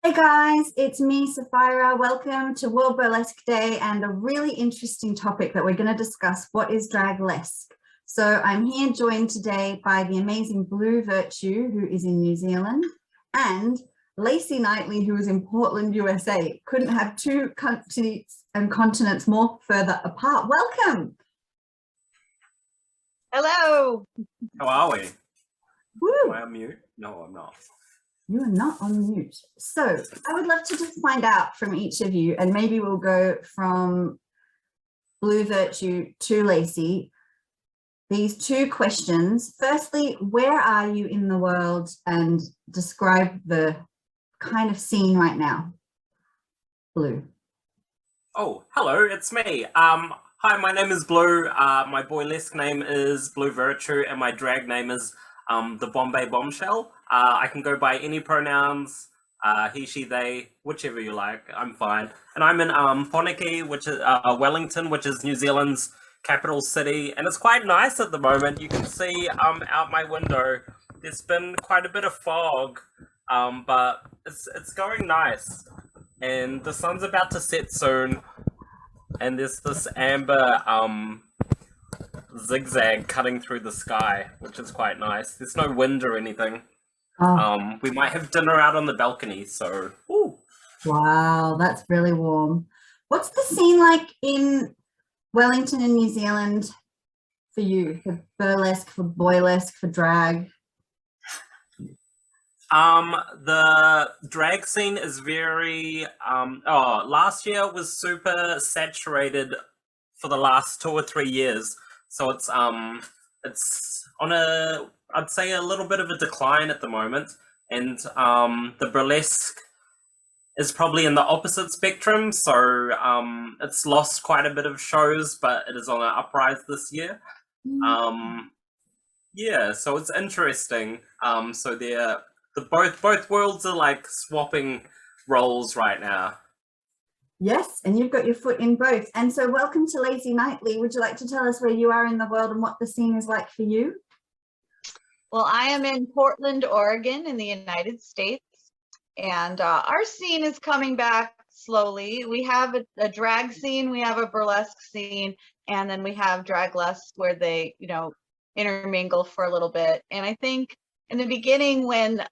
Hey guys, it's me, Sapphira. Welcome to World Burlesque Day and a really interesting topic that we're going to discuss. What is draglesque? So I'm here joined today by the amazing Blue Virtue, who is in New Zealand, and Lacey Knightley, who is in Portland, USA. Couldn't have two countries and continents more further apart. Welcome. Hello. How are we? Woo. Am I on mute? No, I'm not. You are not on mute. So I would love to just find out from each of you, and maybe we'll go from Blue Virtue to Lacey, these two questions. Firstly, where are you in the world, and describe the kind of scene right now? Blue. Oh, hello, it's me. Hi, my name is Blue. My burlesque name is Blue Virtue, and my drag name is the Bombay Bombshell. I can go by any pronouns, he, she, they, whichever you like. I'm fine. And I'm in Poneke, which is Wellington, which is New Zealand's capital city, and it's quite nice at the moment. You can see out my window. There's been quite a bit of fog, but it's going nice, and the sun's about to set soon. And there's this amber zigzag cutting through the sky, which is quite nice. There's no wind or anything. Oh. We might have dinner out on the balcony, so ooh. Wow, that's really warm. What's the scene like in Wellington in New Zealand for you, for burlesque, for boylesque, for drag? The drag scene is very last year was super saturated for the last 2 or 3 years, so it's on a, I'd say, a little bit of a decline at the moment, and the burlesque is probably in the opposite spectrum, so it's lost quite a bit of shows, but it is on an uprise this year. Yeah, so it's interesting. So they're both worlds are like swapping roles right now. Yes, and you've got your foot in both. And so welcome to Lacey Knightley. Would you like to tell us where you are in the world and what the scene is like for you? Well, I am in Portland, Oregon in the United States, and our scene is coming back slowly. We have a drag scene, we have a burlesque scene, and then we have draglesque where they, intermingle for a little bit. And I think in the beginning,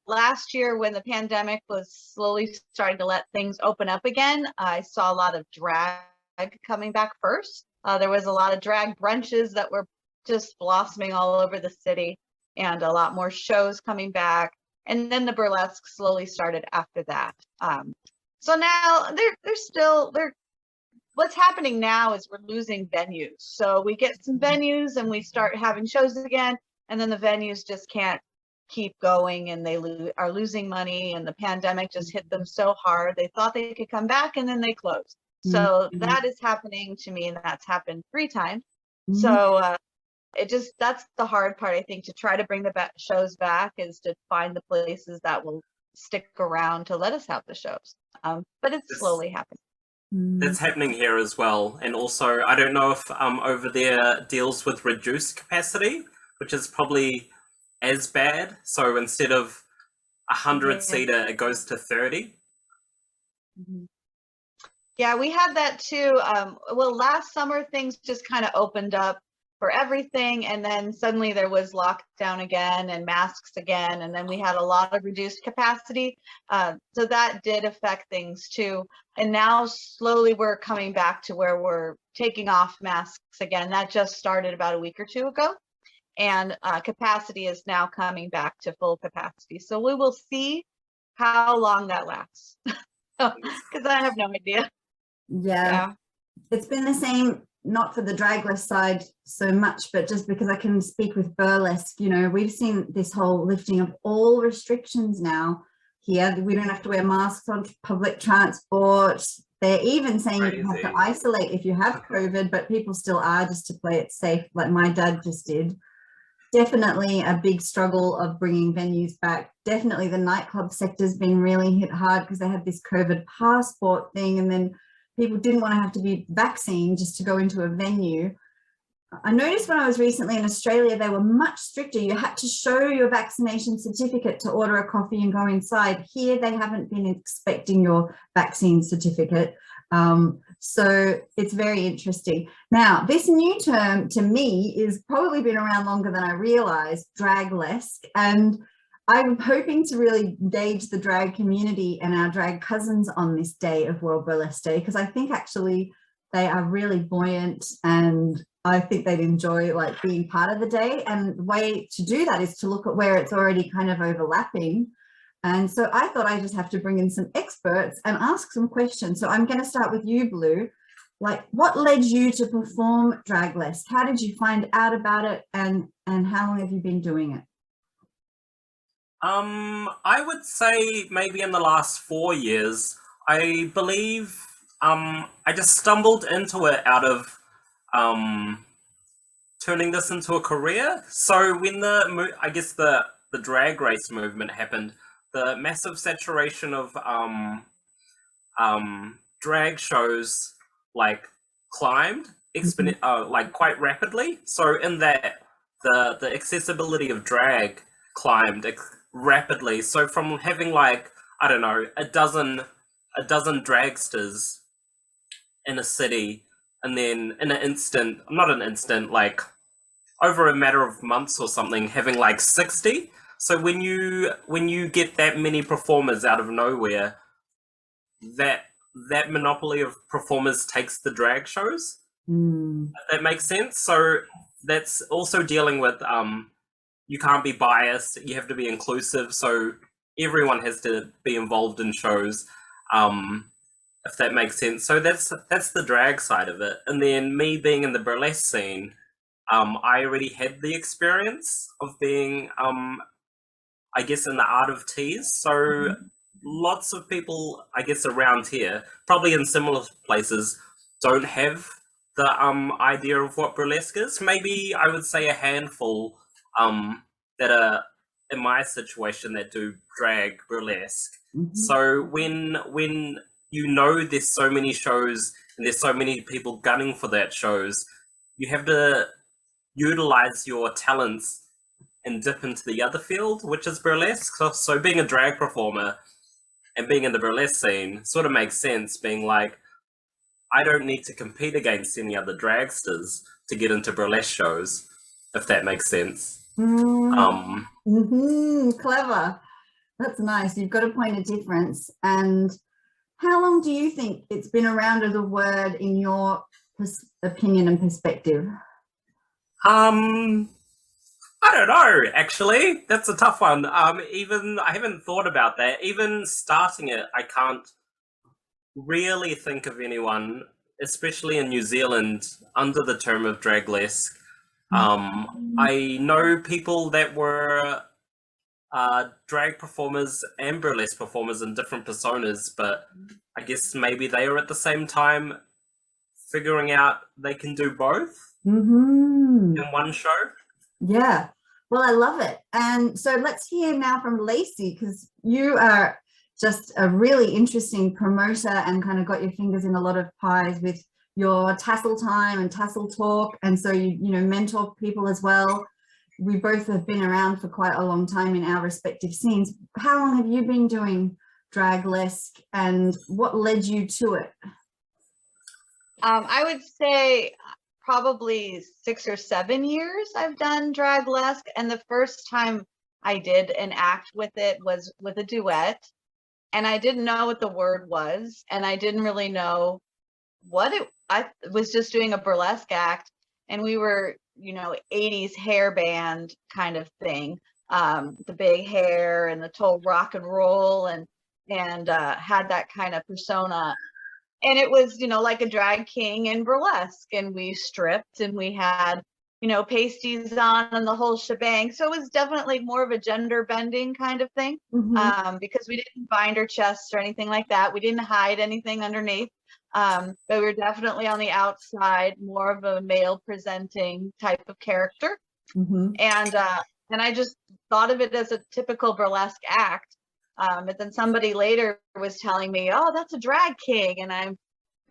last year when the pandemic was slowly starting to let things open up again, I saw a lot of drag coming back first. There was a lot of drag brunches that were just blossoming all over the city, and a lot more shows coming back. And then the burlesque slowly started after that. So now what's happening now is we're losing venues. So we get some venues and we start having shows again, and then the venues just can't keep going, and they are losing money, and the pandemic just hit them so hard. They thought they could come back, and then they closed. So that is happening to me, and that's happened 3 times. So that's the hard part, I think, to try to bring the shows back, is to find the places that will stick around to let us have the shows. But it's slowly happening. That's happening here as well. And also, I don't know if over there deals with reduced capacity, which is probably as bad. So instead of 100-seater, it goes to 30. Yeah, we had that too. Well, last summer things just kind of opened up for everything, and then suddenly there was lockdown again and masks again, and then we had a lot of reduced capacity. So that did affect things too. And now slowly we're coming back to where we're taking off masks again. That just started about a week or 2 ago. And capacity is now coming back to full capacity. So we will see how long that lasts, because I have no idea. Yeah, it's been the same, not for the dragless side so much, but just because I can speak with burlesque, we've seen this whole lifting of all restrictions now here. We don't have to wear masks on public transport. They're even saying you have to isolate if you have COVID, but people still are, just to play it safe, like my dad just did. Definitely a big struggle of bringing venues back. Definitely the nightclub sector's been really hit hard because they had this COVID passport thing, and then people didn't want to have to be vaccinated just to go into a venue. I noticed when I was recently in Australia, they were much stricter. You had to show your vaccination certificate to order a coffee and go inside. Here, they haven't been expecting your vaccine certificate. So it's very interesting. Now, this new term to me is probably been around longer than I realized, draglesque. And I'm hoping to really engage the drag community and our drag cousins on this day of World Burlesque Day, because I think actually they are really buoyant, and I think they'd enjoy like being part of the day. And the way to do that is to look at where it's already kind of overlapping. And so I thought I just have to bring in some experts and ask some questions. So I'm going to start with you, Blue. Like, what led you to perform draglesque? How did you find out about it, and how long have you been doing it? I would say maybe in the last 4 years. I believe I just stumbled into it out of turning this into a career. So when I guess the drag race movement happened, the massive saturation of drag shows like climbed like quite rapidly. So in that the accessibility of drag climbed rapidly. So from having like, I don't know, a dozen dragsters in a city, and then in an instant, not an instant, like over a matter of months or something, having like 60. So when you get that many performers out of nowhere, that monopoly of performers takes the drag shows. If that makes sense. So that's also dealing with you can't be biased, you have to be inclusive, so everyone has to be involved in shows, if that makes sense. So that's the drag side of it. And then me being in the burlesque scene, I already had the experience of being I guess in the art of tease. So lots of people, I guess, around here, probably in similar places, don't have the idea of what burlesque is. Maybe I would say a handful that are in my situation that do drag burlesque. So when you know there's so many shows and there's so many people gunning for that shows, you have to utilize your talents and dip into the other field, which is burlesque. So being a drag performer and being in the burlesque scene sort of makes sense, being like, I don't need to compete against any other dragsters to get into burlesque shows, if that makes sense. Clever. That's nice. You've got a point of difference. And how long do you think it's been around as a word in your opinion and perspective? I don't know, actually. That's a tough one. Even I haven't thought about that. Even starting it, I can't really think of anyone, especially in New Zealand, under the term of draglesque. I know people that were drag performers and burlesque performers in different personas, but I guess maybe they are at the same time figuring out they can do both in one show. Yeah, well, I love it. And so let's hear now from Lacey, because you are just a really interesting promoter and kind of got your fingers in a lot of pies with your tassel time and tassel talk, and so you mentor people as well. We both have been around for quite a long time in our respective scenes. How long have you been doing draglesque, and what led you to it? I would say probably 6 or 7 years I've done draglesque, and the first time I did an act with it was with a duet, and I didn't know what the word was, and I didn't really know what I was just doing a burlesque act, and we were 80s hair band kind of thing, the big hair and the total rock and roll, and had that kind of persona. And it was, like a drag king in burlesque, and we stripped and we had, pasties on and the whole shebang. So it was definitely more of a gender bending kind of thing, because we didn't bind our chests or anything like that. We didn't hide anything underneath, but we were definitely on the outside, more of a male presenting type of character. And I just thought of it as a typical burlesque act. But then somebody later was telling me, oh, that's a drag king. And I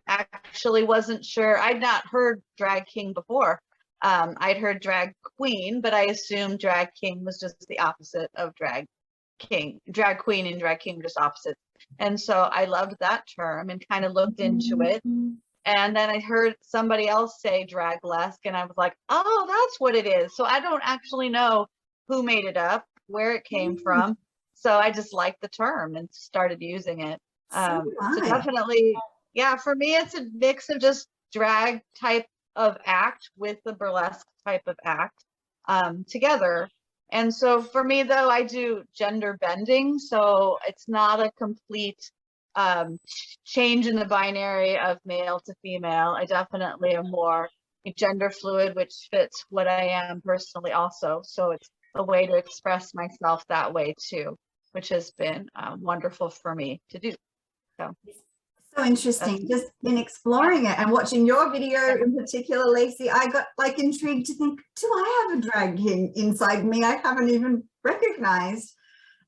actually wasn't sure. I'd not heard drag king before. I'd heard drag queen, but I assumed drag king was just the opposite of drag king. Drag queen and drag king were just opposites. And so I loved that term and kind of looked into it. And then I heard somebody else say draglesque, and I was like, oh, that's what it is. So I don't actually know who made it up, where it came from. So I just liked the term and started using it. So definitely, yeah, for me, it's a mix of just drag type of act with the burlesque type of act together. And so for me, though, I do gender bending. So it's not a complete change in the binary of male to female. I definitely am more gender fluid, which fits what I am personally also. So it's a way to express myself that way too, which has been wonderful for me to do. So interesting. Just in exploring it and watching your video in particular, Lacey, I got like intrigued to think, do I have a drag king inside me I haven't even recognized?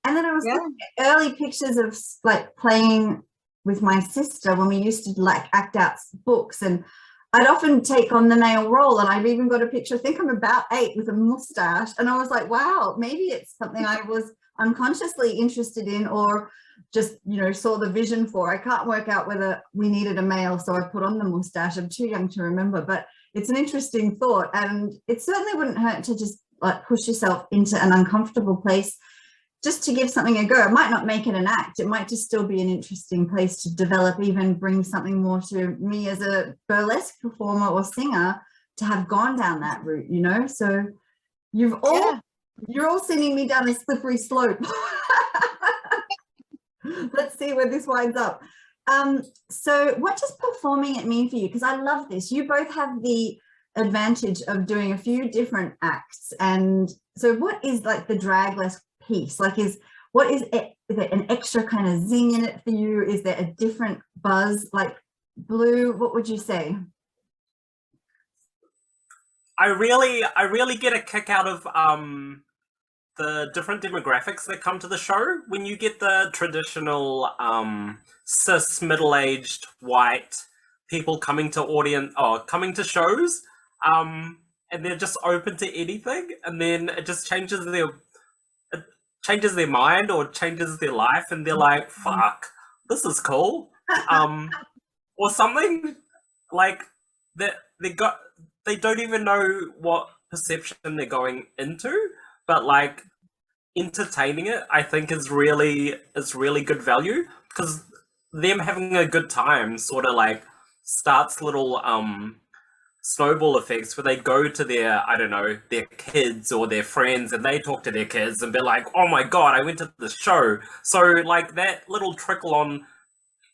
And then I was looking at early pictures of like playing with my sister when we used to like act out books, and I'd often take on the male role, and I've even got a picture, I think I'm about 8 with a mustache, and I was like, wow, maybe it's something I was unconsciously interested in, or just, you know, saw the vision for. I can't work out whether we needed a male, so I put on the mustache. I'm too young to remember, but it's an interesting thought, and it certainly wouldn't hurt to just like push yourself into an uncomfortable place just to give something a go. It might not make it an act, it might just still be an interesting place to develop, even bring something more to me as a burlesque performer or singer to have gone down that route, you know. So you're all sending me down a slippery slope. Let's see where this winds up. So what does performing it mean for you? Because I love this. You both have the advantage of doing a few different acts. And so what is like the draglesque piece? Like is there an extra kind of zing in it for you? Is there a different buzz? Like Blue, what would you say? I really get a kick out of the different demographics that come to the show. When you get the traditional cis middle-aged white people coming to shows, and they're just open to anything, and then it just changes their mind or changes their life, and they're like, fuck, this is cool. Or something like that. They don't even know what perception they're going into, but like entertaining it, I think is really good value, because them having a good time sort of like starts little snowball effects where they go to their, I don't know, their kids or their friends, and they talk to their kids and be like, oh my god, I went to the show. So like that little trickle on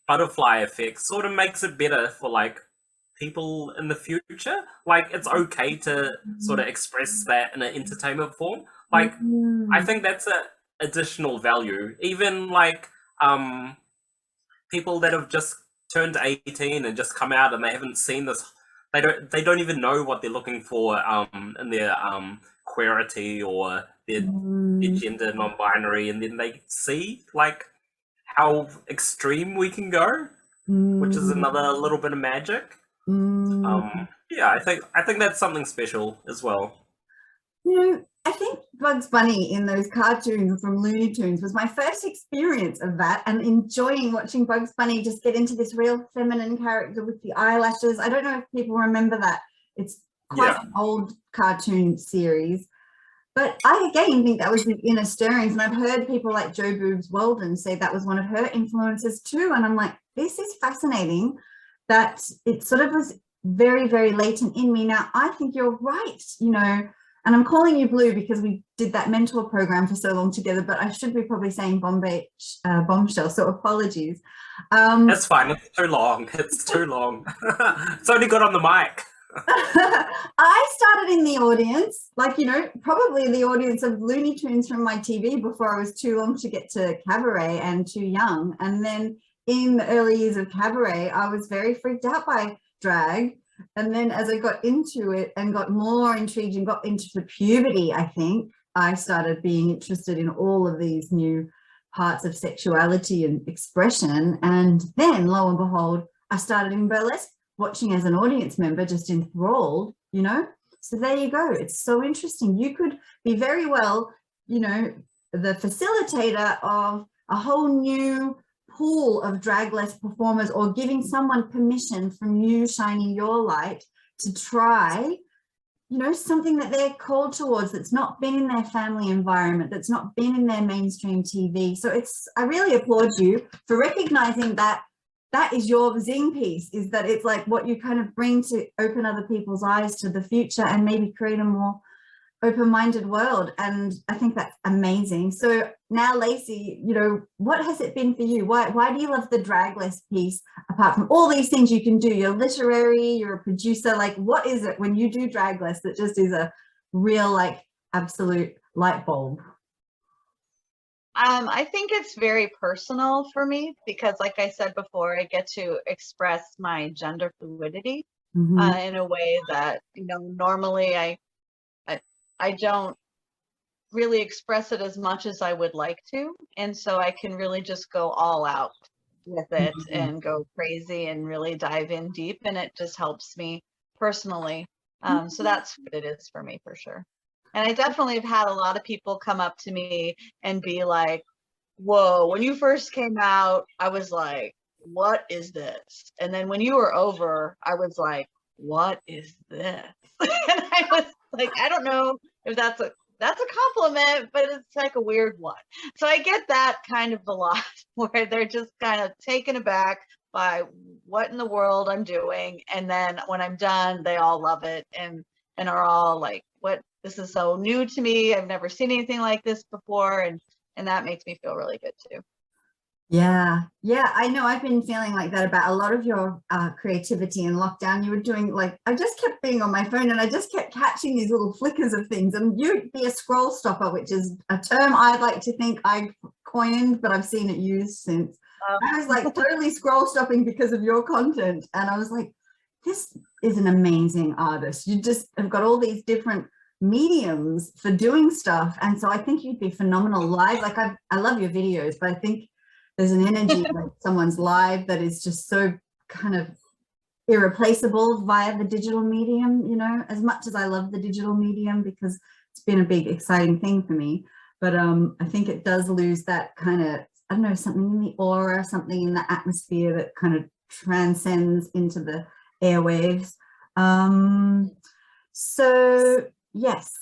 butterfly effect sort of makes it better for like people in the future. Like it's okay to sort of express that in an entertainment form. Like I think that's a additional value. Even like people that have just turned 18 and just come out and they haven't seen this, they don't even know what they're looking for in their queerity or their gender non-binary, and then they see like how extreme we can go, which is another little bit of magic. Yeah, I think that's something special as well. You know, I think Bugs Bunny in those cartoons from Looney Tunes was my first experience of that, and enjoying watching Bugs Bunny just get into this real feminine character with the eyelashes. I don't know if people remember that. It's quite an old cartoon series, but I again think that was the inner stirrings, and I've heard people like Jo Boobs Weldon say that was one of her influences too, and I'm like, this is fascinating that it sort of was very, very latent in me. Now, I think you're right, you know, and I'm calling you Blue because we did that mentor program for so long together, but I should be probably saying Bombshell, so apologies. That's fine, it's too long. It's too long. It's only got on the mic. I started in the audience, like, you know, probably the audience of Looney Tunes from my TV before I was too long to get to cabaret and too young. And then in the early years of cabaret, I was very freaked out by drag. And then as I got into it and got more intrigued and got into puberty, I think I started being interested in all of these new parts of sexuality and expression. And then lo and behold, I started in burlesque, watching as an audience member, just enthralled, you know. So there you go. It's so interesting. You could be very well, you know, the facilitator of a whole new pool of draglesque performers, or giving someone permission from you shining your light to try, you know, something that they're called towards, that's not been in their family environment, that's not been in their mainstream TV. So I really applaud you for recognizing that that is your zing piece, is that it's like what you kind of bring to open other people's eyes to the future and maybe create a more open-minded world. And I think that's amazing. So now, Lacey, you know, what has it been for you? Why do you love the draglesque piece, apart from all these things you can do? You're literary, you're a producer. Like, what is it when you do draglesque that just is a real, like, absolute light bulb? I think it's very personal for me because, like I said before, I get to express my gender fluidity in a way that, you know, normally I don't really express it as much as I would like to. And so I can really just go all out with it and go crazy and really dive in deep. And it just helps me personally. So that's what it is for me, for sure. And I definitely have had a lot of people come up to me and be like, whoa, when you first came out, I was like, what is this? And then when you were over, I was like, what is this? And I was like, I don't know if that's a compliment, but it's like a weird one. So I get that kind of a lot, where they're just kind of taken aback by what in the world I'm doing. And then when I'm done, they all love it and are all like, what, this is so new to me. I've never seen anything like this before. And that makes me feel really good too. Yeah, I know. I've been feeling like that about a lot of your creativity in lockdown. You were doing, like, I just kept being on my phone and I just kept catching these little flickers of things, and you'd be a scroll stopper, which is a term I'd like to think I coined, but I've seen it used since. I was like totally scroll stopping because of your content, and I was like, this is an amazing artist. You just have got all these different mediums for doing stuff, and so I think you'd be phenomenal live. Like, I love your videos, but I think there's an energy like someone's live that is just so kind of irreplaceable via the digital medium, you know, as much as I love the digital medium because it's been a big exciting thing for me. But I think it does lose that kind of, I don't know, something in the aura, something in the atmosphere that kind of transcends into the airwaves. So yes,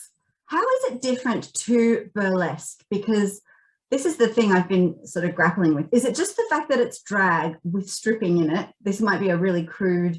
how is it different to burlesque? Because this is the thing I've been sort of grappling with. Is it just the fact that it's drag with stripping in it? This might be a really crude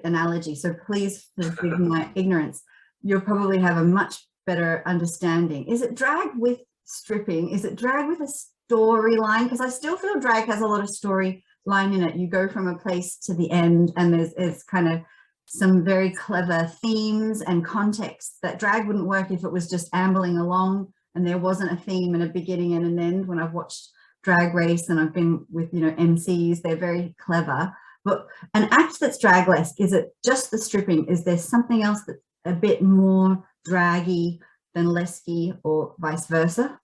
analogy, so please forgive my ignorance. You'll probably have a much better understanding. Is it drag with stripping? Is it drag with a storyline? Because I still feel drag has a lot of storyline in it. You go from a place to the end, and there's kind of some very clever themes and context that drag wouldn't work if it was just ambling along and there wasn't a theme and a beginning and an end. When I've watched Drag Race and I've been with, you know, MCs, they're very clever. But an act that's draglesque, is it just the stripping? Is there something else that's a bit more draggy than lesky, or vice versa?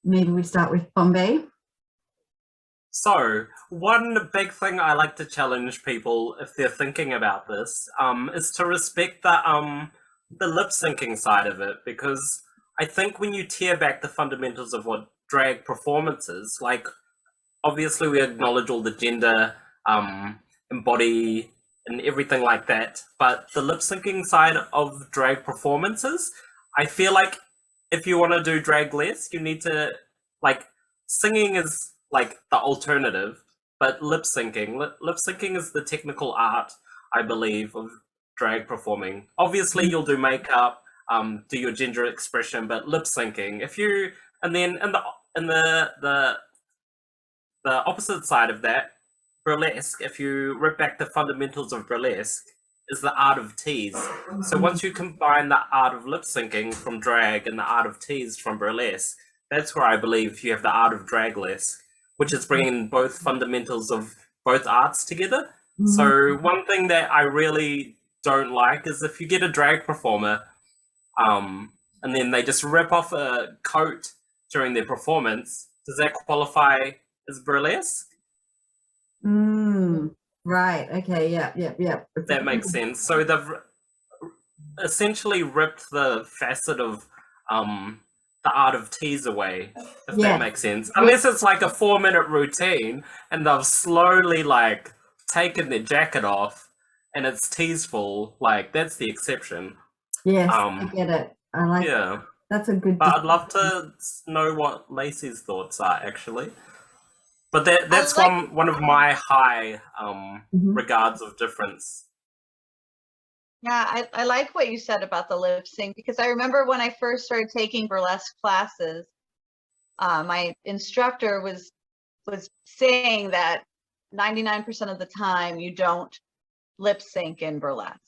Maybe we start with Bombay. So, one big thing I like to challenge people if they're thinking about this is to respect the lip syncing side of it, because I think when you tear back the fundamentals of what drag performance is, like, obviously we acknowledge all the gender, embody, and everything like that, but the lip syncing side of drag performances, I feel like if you want to do draglesque, you need to, like, singing is like the alternative, but lip syncing is the technical art, I believe, of drag performing. Obviously you'll do makeup, do your gender expression, but lip syncing, if you, and then in the opposite side of that, burlesque, if you rip back the fundamentals of burlesque, is the art of tease. So once you combine the art of lip syncing from drag and the art of tease from burlesque, that's where I believe you have the art of draglesque, which is bringing both fundamentals of both arts together. So one thing that I really don't like is if you get a drag performer and then they just rip off a coat during their performance, does that qualify as burlesque? Right. Okay. Yeah. That makes sense. So essentially ripped the facet of the art of tease away, if Yeah. that makes sense. Unless it's like a 4-minute routine and they've slowly like taken their jacket off and it's teaseful, like that's the exception. Yes, I get it. I like Yeah. that's a good But I'd love to know what Lacey's thoughts are actually. But that's one of my high regards of difference. Yeah, I like what you said about the lip sync, because I remember when I first started taking burlesque classes, my instructor was saying that 99% of the time you don't lip sync in burlesque.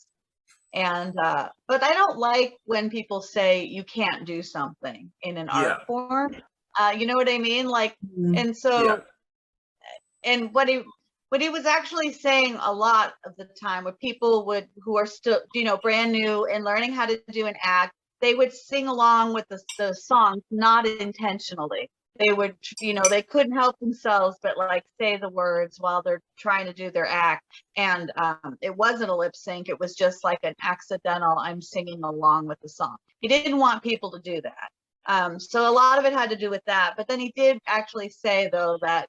And but I don't like when people say you can't do something in an art form. You know what I mean? Like, and so and what he was actually saying a lot of the time, with people who are still, you know, brand new and learning how to do an act, they would sing along with the songs, not intentionally. They would, you know, they couldn't help themselves but like say the words while they're trying to do their act. And it wasn't a lip sync. It was just like an accidental, I'm singing along with the song. He didn't want people to do that. So a lot of it had to do with that. But then he did actually say, though, that,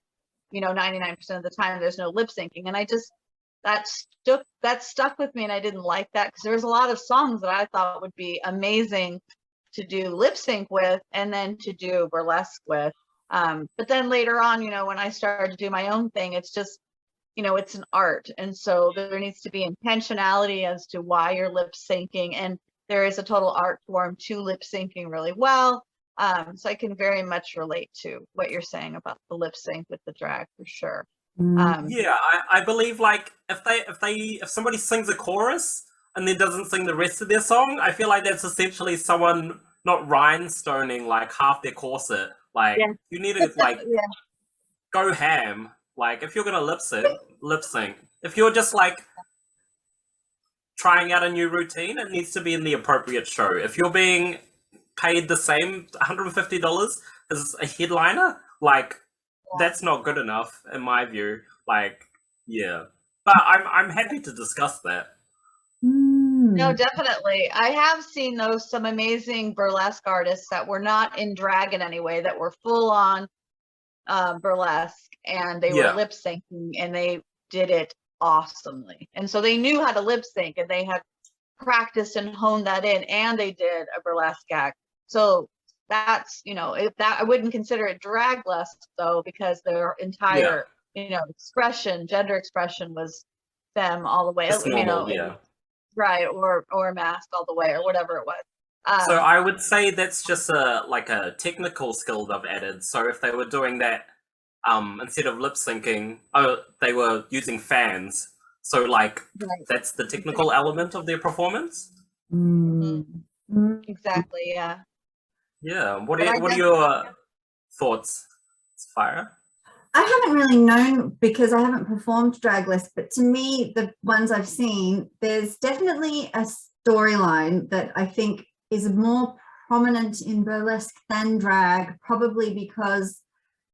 you know, 99% of the time there's no lip syncing. And I just, that stuck with me. And I didn't like that, because there was a lot of songs that I thought would be amazing to do lip sync with and then to do burlesque with. But then later on, you know, when I started to do my own thing, it's just, you know, it's an art. And so there needs to be intentionality as to why you're lip syncing. And there is a total art form to lip syncing really well. So I can very much relate to what you're saying about the lip sync with the drag, for sure. Yeah, I believe like if somebody sings a chorus and then doesn't sing the rest of their song, I feel like that's essentially someone not rhinestoning like half their corset. Like you need to like go ham. Like if you're gonna lip sync. If you're just like trying out a new routine, it needs to be in the appropriate show. If you're being paid the same $150 as a headliner, like that's not good enough in my view. Like, yeah. But I'm happy to discuss that. No, definitely. I have seen some amazing burlesque artists that were not in drag in any way, that were full on burlesque, and they were lip syncing, and they did it awesomely. And so they knew how to lip sync, and they had practiced and honed that in, and they did a burlesque act. So that's, you know, if that, I wouldn't consider it draglesque though, because their entire, you know, gender expression was them all the way. It's normal, you know, right, or mask all the way, or whatever it was. So I would say that's just a technical skill they've added. So if they were doing that, instead of lip syncing, they were using fans. So like that's the technical element of their performance. Exactly. Yeah. Yeah. What are your thoughts, Sapphira? I haven't really known, because I haven't performed draglesque, but to me, the ones I've seen, there's definitely a storyline that I think is more prominent in burlesque than drag, probably because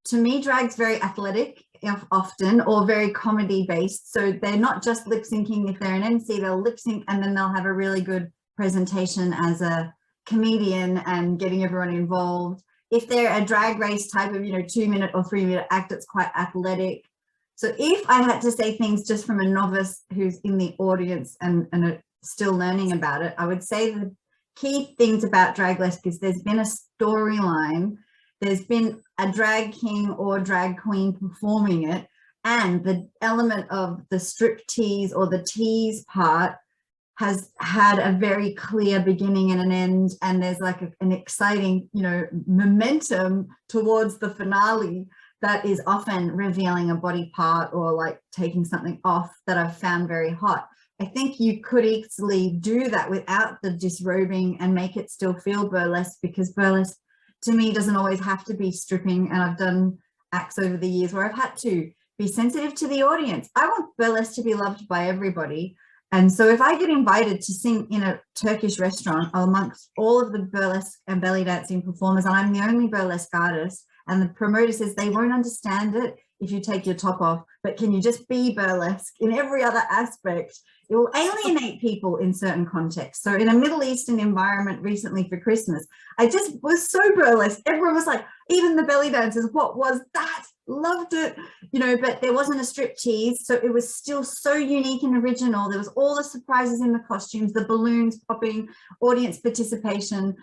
to me, drag's very athletic often, or very comedy based. So they're not just lip syncing. If they're an MC, they'll lip sync and then they'll have a really good presentation as a comedian and getting everyone involved. If they're a drag race type of, you know, 2-minute or 3-minute act, it's quite athletic. So if I had to say things just from a novice who's in the audience and still learning about it, I would say the key things about draglesque is there's been a storyline, there's been a drag king or drag queen performing it, and the element of the strip tease or the tease part has had a very clear beginning and an end, and there's like an exciting, you know, momentum towards the finale that is often revealing a body part or like taking something off that I've found very hot. I think you could easily do that without the disrobing and make it still feel burlesque, because burlesque to me doesn't always have to be stripping, and I've done acts over the years where I've had to be sensitive to the audience. I want burlesque to be loved by everybody. And so if I get invited to sing in a Turkish restaurant amongst all of the burlesque and belly dancing performers, and I'm the only burlesque artist, and the promoter says they won't understand it if you take your top off, but can you just be burlesque in every other aspect? it will alienate people in certain contexts. So in a Middle Eastern environment recently for Christmas, I just was so burlesque. Everyone was like, even the belly dancers, what was that? Loved it, you know, but there wasn't a striptease. So it was still so unique and original. There was all the surprises in the costumes, the balloons popping, audience participation.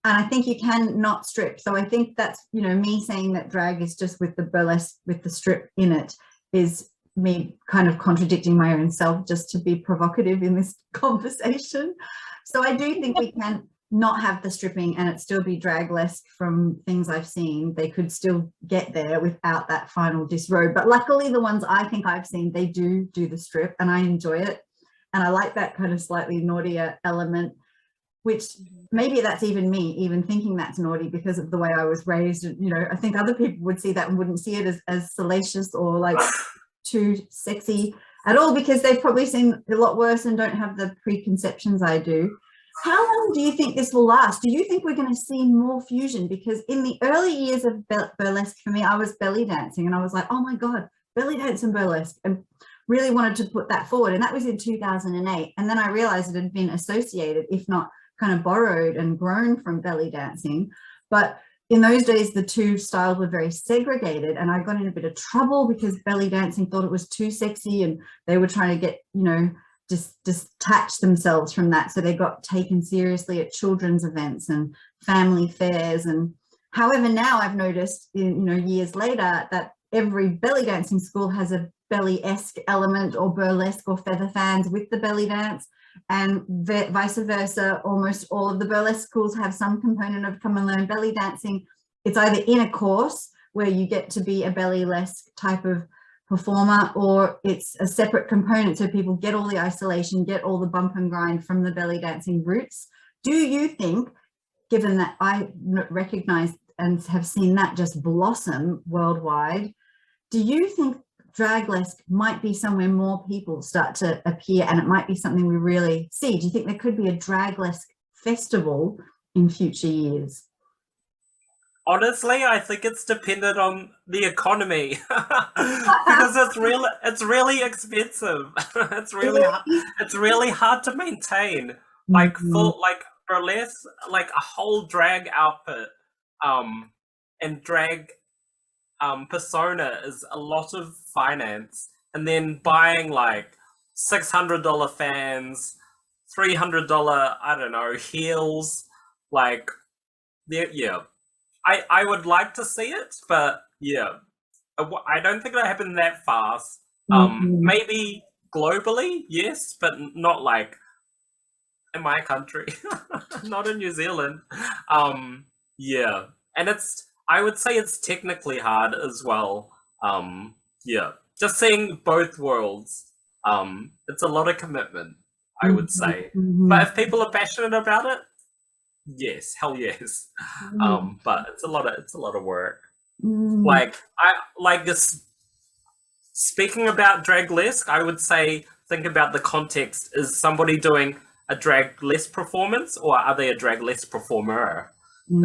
And I think you can not strip. So I think that's, you know, me saying that drag is just with the burlesque, with the strip in it, is me kind of contradicting my own self just to be provocative in this conversation. So I do think we can not have the stripping and it still be draglesque. From things I've seen, they could still get there without that final disrobe. But luckily the ones I think I've seen, they do the strip, and I enjoy it. And I like that kind of slightly naughtier element, which maybe that's even me even thinking that's naughty because of the way I was raised. You know, I think other people would see that and wouldn't see it as salacious or like too sexy at all, because they've probably seen a lot worse and don't have the preconceptions I do. How long do you think this will last? Do you think we're going to see more fusion? Because in the early years of burlesque, for me, I was belly dancing and I was like, oh my God, belly dance and burlesque, and really wanted to put that forward. And that was in 2008. And then I realized it had been associated, if not kind of borrowed and grown from belly dancing. But in those days, the two styles were very segregated, and I got in a bit of trouble because belly dancing thought it was too sexy and they were trying to get, you know, just detach themselves from that. So they got taken seriously at children's events and family fairs. And however, now I've noticed, you know, years later, that every belly dancing school has a belly-esque element or burlesque or feather fans with the belly dance, and vice versa. Almost all of the burlesque schools have some component of come and learn belly dancing. It's either in a course where you get to be a belly-esque type of performer, or it's a separate component so people get all the isolation, get all the bump and grind from the belly dancing roots. Do you think, given that I recognize and have seen that just blossom worldwide, do you think draglesque might be somewhere more people start to appear and it might be something we really see? Do you think there could be a draglesque festival in future years? Honestly, I think it's dependent on the economy because it's really expensive. It's really hard to maintain. Like full like burlesque, like a whole drag outfit, and drag persona is a lot of finance, and then buying like $600 fans, $300 I don't know heels, like yeah. I would like to see it, but yeah, I don't think it'll happen that fast. Maybe globally, yes, but not like in my country, not in New Zealand. Yeah, and I would say it's technically hard as well. Yeah, just seeing both worlds. It's a lot of commitment, I would say. But if people are passionate about it, yes, hell yes. But it's a lot of work. Like this. Speaking about draglesque, I would say think about the context. Is somebody doing a draglesque performance, or are they a draglesque performer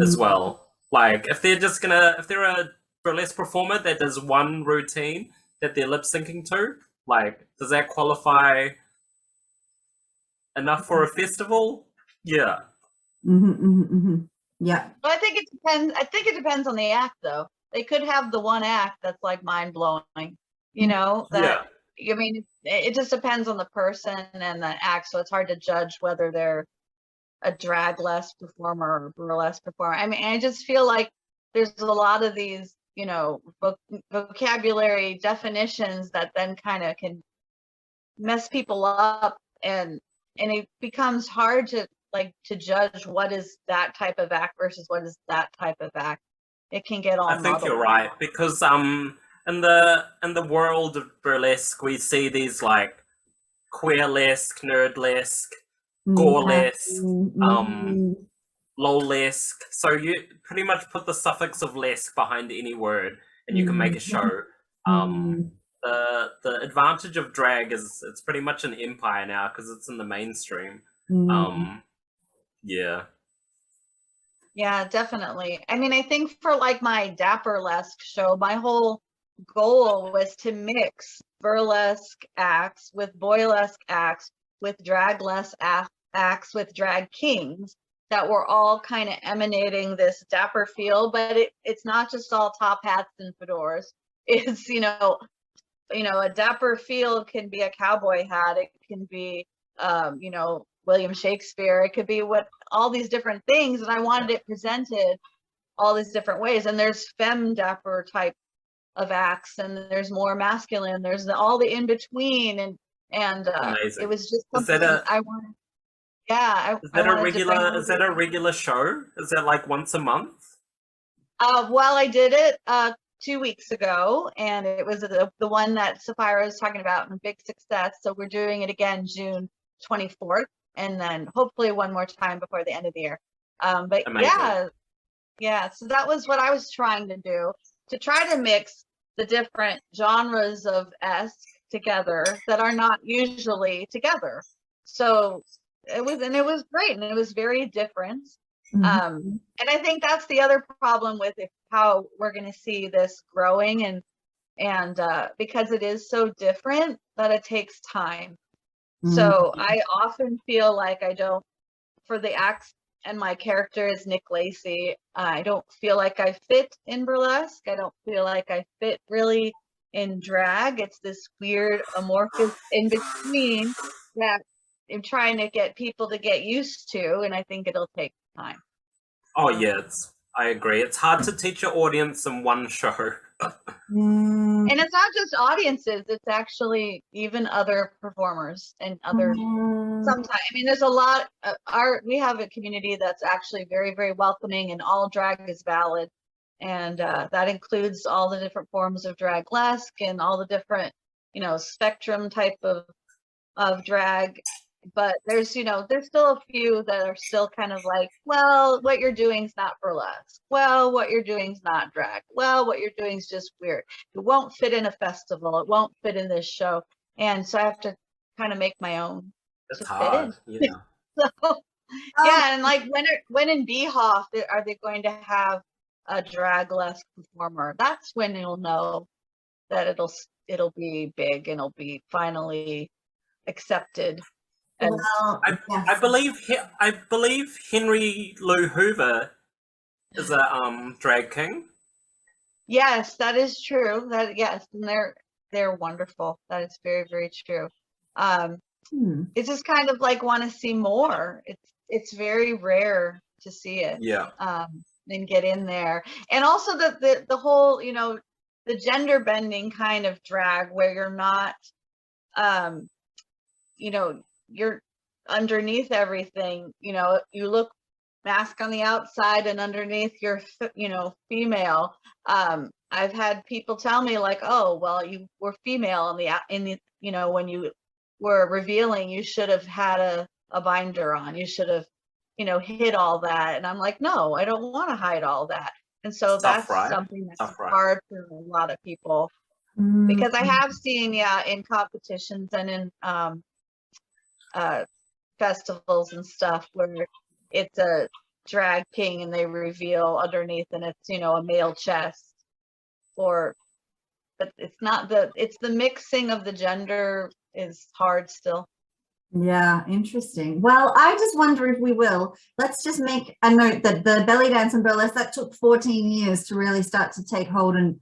as well? Like if they're a burlesque performer that does one routine that they're lip syncing to, like does that qualify enough for a festival? Yeah. Yeah. Well, I think it depends. I think it depends on the act, though. They could have the one act that's like mind blowing, you know. That I mean, it just depends on the person and the act. So it's hard to judge whether they're a draglesque performer or a burlesque performer. I mean, I just feel like there's a lot of these, you know, vocabulary definitions that then kind of can mess people up, and it becomes hard to judge what is that type of act versus what is that type of act. It can get all I think you're right, because in the world of burlesque we see these like queerlesque, nerdlesque, gorelesque, lolesque. So you pretty much put the suffix of lesque behind any word and you can make a show. The advantage of drag is it's pretty much an empire now because it's in the mainstream. Yeah, definitely. I mean, I think for like my Dapperlesque show, my whole goal was to mix burlesque acts with boylesque acts with draglesque acts with drag kings that were all kind of emanating this dapper feel, but it's not just all top hats and fedoras. It's, a dapper feel can be a cowboy hat. It can be, William Shakespeare. It could be all these different things. And I wanted it presented all these different ways. And there's femme dapper type of acts, and there's more masculine. There's all the in between, and it was just something I wanted. Yeah, is that a regular show? Is that like once a month? Well, I did it 2 weeks ago, and it was the one that Sapphira was talking about, and big success. So we're doing it again June 24th, and then hopefully one more time before the end of the year. But amazing. yeah. So that was what I was trying to do, to try to mix the different genres of esque together that are not usually together. So it was great, and it was very different. And I think that's the other problem with how we're going to see this growing, and because it is so different, that it takes time. So I often feel like I don't, for the acts, and my character is Nick Lacey, I don't feel like I fit in burlesque. I don't feel like I fit really in drag. It's this weird amorphous in between that I'm trying to get people to get used to, and I think it'll take time. Oh yeah, I agree. It's hard to teach your audience in one show. And it's not just audiences, it's actually even other performers and other sometimes. I mean, there's a lot of we have a community that's actually very, very welcoming, and all drag is valid. And that includes all the different forms of draglesque and all the different, spectrum type of drag. But there's still a few that are still kind of like, well, what you're doing is not burlesque. Well, what you're doing is not drag. Well, what you're doing is just weird. It won't fit in a festival. It won't fit in this show. And so I have to kind of make my own. It's hard, yeah. So, yeah, and like when in Beehoff, are they going to have a draglesque performer? That's when you'll know that it'll be big and it'll be finally accepted. Well, I believe Henry Lou Hoover is a drag king. Yes, that is true. Yes, and they're wonderful. That is very, very true. It's just kind of like want to see more. It's very rare to see it. Yeah. And get in there, and also the whole the gender bending kind of drag where you're not you're underneath everything, you look mask on the outside and underneath you're female. I've had people tell me like, oh well, you were female in the when you were revealing, you should have had a binder on, you should have hid all that. And I'm like, no, I don't want to hide all that. And so that's something that's hard for a lot of people, because I have seen in competitions and in festivals and stuff where it's a drag king and they reveal underneath and it's a male chest, but it's not it's the mixing of the gender is hard still. Yeah, interesting. Well, I just wonder if let's just make a note that the belly dance and burlesque, that took 14 years to really start to take hold and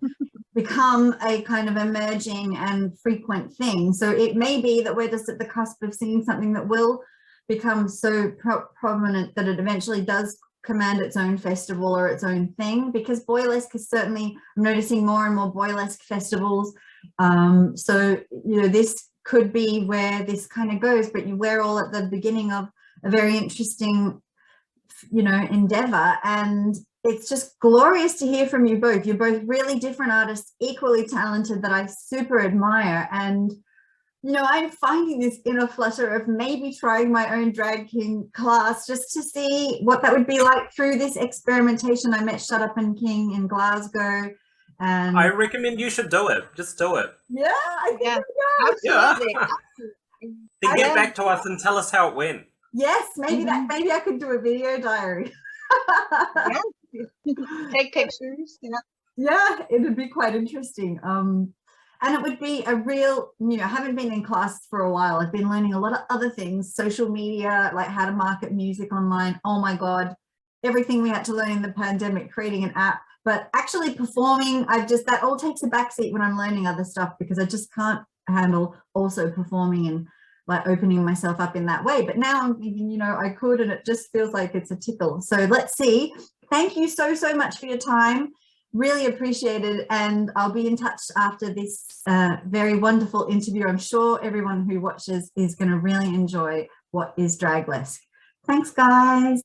become a kind of emerging and frequent thing. So it may be that we're just at the cusp of seeing something that will become so prominent that it eventually does command its own festival or its own thing, because burlesque is certainly, I'm noticing more and more burlesque festivals. So, this could be where this kind of goes, but we're all at the beginning of a very interesting, endeavor. And it's just glorious to hear from you both. You're both really different artists, equally talented, that I super admire. And, I'm finding this inner flutter of maybe trying my own drag king class just to see what that would be like through this experimentation. I met Shut Up and King in Glasgow. And I recommend you should do it. Just do it. Yeah, I think absolutely. Then get back to us and tell us how it went. Yes, maybe maybe I could do a video diary. Take pictures. Yeah, it'd be quite interesting. And it would be a real, you know, I haven't been in class for a while. I've been learning a lot of other things, social media, like how to market music online. Oh my God, everything we had to learn in the pandemic, creating an app, but actually performing, that all takes a backseat when I'm learning other stuff because I just can't handle also performing and like opening myself up in that way. But now I'm thinking, you know, I could, and it just feels like it's a tickle. So let's see. Thank you so much for your time. Really appreciate it. And I'll be in touch after this very wonderful interview. I'm sure everyone who watches is going to really enjoy what is Draglesque. Thanks, guys.